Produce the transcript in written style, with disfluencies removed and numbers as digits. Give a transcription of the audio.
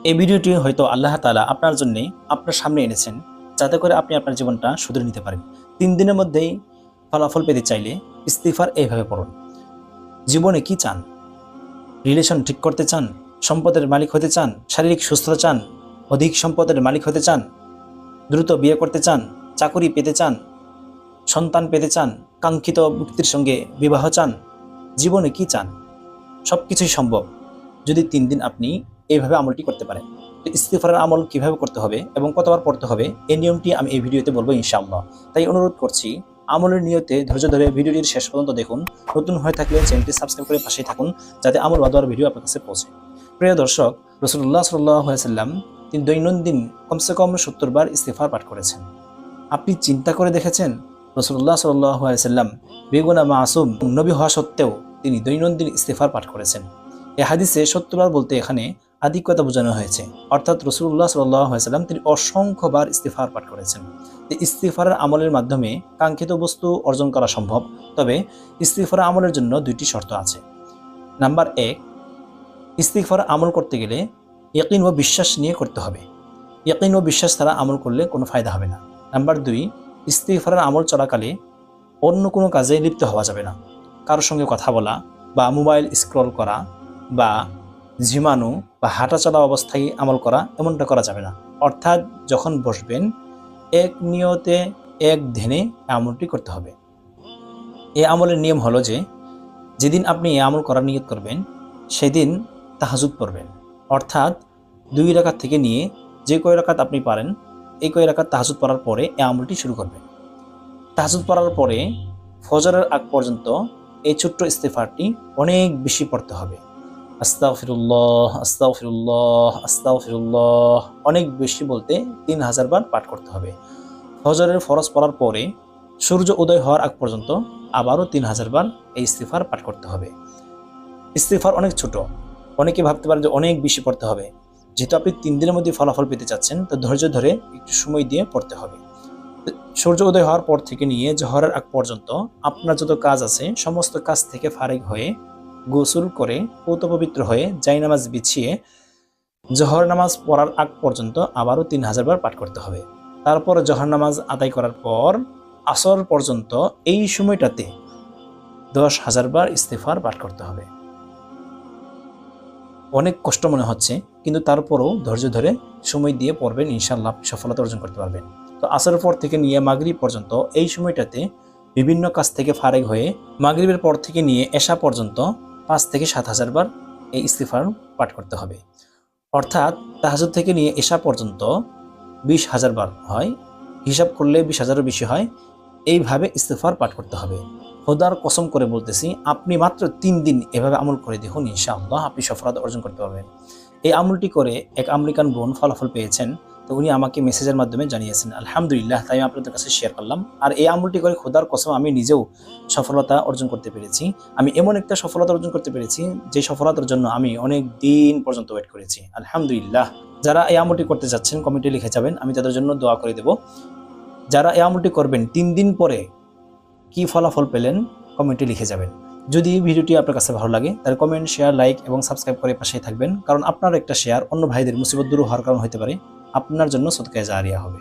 এই ভিডিওটি হয়তো আল্লাহ তাআলা আপনার জন্য আপনার সামনে এনেছেন যাতে করে আপনি আপনার জীবনটা শুধরে নিতে পারেন। 3 দিনের মধ্যেই ফলাফল পেতে চাইলে ইস্তিগফার এইভাবে পড়ুন। জীবনে কি চান? রিলেশন ঠিক করতে চান? সম্পদের মালিক হতে চান? শারীরিক সুস্থতা চান? অধিক সম্পদের মালিক হতে চান? দ্রুত বিয়ে করতে চান? চাকরি পেতে চান? সন্তান পেতে চান? কাঙ্ক্ষিত ব্যক্তির সঙ্গে বিবাহ চান? জীবনে কি চান? সবকিছুই সম্ভব যদি 3 দিন আপনি এইভাবে আমলটি করতে পারেন। তো ইস্তিগফারের আমল কিভাবে করতে হবে এবং কতবার পড়তে হবে এই নিয়মটি আমি এই ভিডিওতে বলবো ইনশাআল্লাহ। তাই অনুরোধ করছি আমলের নিয়তে ধৈর্য ধরে ভিডিওটির শেষ পর্যন্ত দেখুন। নতুন হয়ে থাকলে চ্যানেলটি সাবস্ক্রাইব করে পাশেই থাকুন যাতে আমল বা দোয়ার ভিডিও আপনার কাছে পৌঁছে। প্রিয় দর্শক, রাসূলুল্লাহ সাল্লাল্লাহু আলাইহি ওয়াসাল্লাম তিনি দৈনন্দিন কমসে কম 70 বার ইস্তিগফার পাঠ করেছেন। আপনি চিন্তা করে দেখেছেন রাসূলুল্লাহ সাল্লাল্লাহু আলাইহি ওয়াসাল্লাম বেগুনা মাসুম নবী হওয়া সত্ত্বেও তিনি দৈনন্দিন ইস্তিগফার পাঠ করেছেন। এই হাদিসে 70 বার বলতে এখানে আধিক্যতা বোঝানো হয়েছে, অর্থাৎ রাসূলুল্লাহ সাল্লাল্লাহু আলাইহি ওয়াসাল্লাম তিনি অসংখ্যবার ইস্তিগফার পাঠ করেছেন। এই ইস্তিগফারের আমলের মাধ্যমে কাঙ্ক্ষিত বস্তু অর্জন করা সম্ভব, তবে ইস্তিগফারের আমলের জন্য 2টি শর্ত আছে। নাম্বার 1, ইস্তিগফার আমল করতে গেলে ইয়াকিন ও বিশ্বাস নিয়ে করতে হবে। ইয়াকিন ও বিশ্বাস ছাড়া আমল করলে কোনো ফায়দা হবে না। নাম্বার 2, ইস্তিগফারের আমল চলাকালে অন্য কোনো কাজে লিপ্ত হওয়া যাবে না। কারোর সঙ্গে কথা বলা বা মোবাইল স্ক্রল করা বা ঝিমানো বা হাঁটা চলা অবস্থায় আমল করা এমনটা করা যাবে না। অর্থাৎ যখন বসবেন এক নিয়তে এক ধ্যানে আমলটি করতে হবে। এই আমলের নিয়ম হলো যে যেদিন আপনি এই আমল করার নিয়ত করবেন সেদিন তাহাজ্জুদ পড়বেন, অর্থাৎ 2 রাকাত থেকে নিয়ে যে কয় রাকাত আপনি পারেন এই কয় রাকাত তাহাজ্জুদ পড়ার পরে এই আমলটি শুরু করবেন। তাহাজ্জুদ পড়ার পরে ফজরের আগ পর্যন্ত এই ছোট্ট ইস্তিগফারটি অনেক বেশি পড়তে হবে। আস্তাগফিরুল্লাহ আস্তাগফিরুল্লাহ আস্তাগফিরুল্লাহ অনেক বেশি বলতে 3000 বার পাঠ করতে হবে। ফজরের ফরজ পড়ার পরে সূর্য উদয় হওয়ার আগ পর্যন্ত আবারও 3000 বার এই ইস্তিগফার পাঠ করতে হবে। ইস্তিগফার অনেক ছোট, অনেকে ভাবতে পারে যে অনেক বেশি পড়তে হবে। যেহেতু আপনি 3 দিনের মধ্যে ফলাফল পেতে চাচ্ছেন তো ধৈর্য ধরে একটু সময় দিয়ে পড়তে হবে। সূর্য উদয় হওয়ার পর থেকে নিয়ে জোহরের আগ পর্যন্ত আপনার যত কাজ আছে সমস্ত কাজ থেকে ফারিগ হয়ে গোসল করে পবিত্র হয়ে জায়নামাজ বিছিয়ে জোহর নামাজ পড়ার আগ পর্যন্ত আবারও 3000 বার পাঠ করতে হবে। তারপর জোহর নামাজ আদায় করার পর আসর পর্যন্ত এই সময়টাতে 10,000 বার ইস্তিগফার পাঠ করতে হবে। অনেক কষ্ট মনে হচ্ছে, কিন্তু তারপরও ধৈর্য ধরে সময় দিয়ে পড়বেন, ইনশাআল্লাহ আপনি সফলতা অর্জন করতে পারবেন। তো আসরের পর থেকে নিয়ে মাগরিব পর্যন্ত এই সময়টাতে বিভিন্ন কাজ থেকে ফারিগ হয়ে মাগরিবের পর থেকে নিয়ে এশা পর্যন্ত 5 থেকে 7,000 বার এই ইস্তিগফার পাঠ করতে হবে। অর্থাৎ তাহাজ্জুদ থেকে নিয়ে এশা পর্যন্ত 20,000 বার হয়, হিসাব করলে 20,000-এর বেশি হয়। এইভাবে ইস্তিগফার পাঠ করতে হবে। খোদার কসম করে বলতেছি, আপনি মাত্র 3 দিন এভাবে আমল করে দেখুন, ইনশাআল্লাহ আপনি সফলতা অর্জন করতে পারবেন। এই আমলটি করে এক আমেরিকান বোন ফলাফল পেয়েছেন, তো উনি আমাকে মেসেজের মাধ্যমে জানিয়েছেন। আলহামদুলিল্লাহ, তাই আমি আপনাদের কাছে শেয়ার করলাম। আর এই আমলটি করে খোদার কসম আমি নিজেও সফলতা অর্জন করতে পেরেছি। আমি এমন একটা সফলতা অর্জন করতে পেরেছি যে সফলতার জন্য আমি অনেক দিন পর্যন্ত ওয়েট করেছি। আলহামদুলিল্লাহ। যারা এই আমলটি করতে যাচ্ছেন কমেন্টে লিখে যাবেন, আমি তাদের জন্য দোয়া করে দেব। যারা এই আমলটি করবেন 3 দিন পরে কি ফলাফল পেলেন কমেন্টে লিখে যাবেন। যদি ভিডিওটি আপনার কাছে ভালো লাগে তাহলে কমেন্ট, শেয়ার, লাইক এবং সাবস্ক্রাইব করে পাশেই থাকবেন, কারণ আপনার একটা শেয়ার অন্য ভাইদের মুসিবত দূর হওয়ার কারণ হতে পারে, আপনার জন্য সদকায়ে জারিয়া হবে।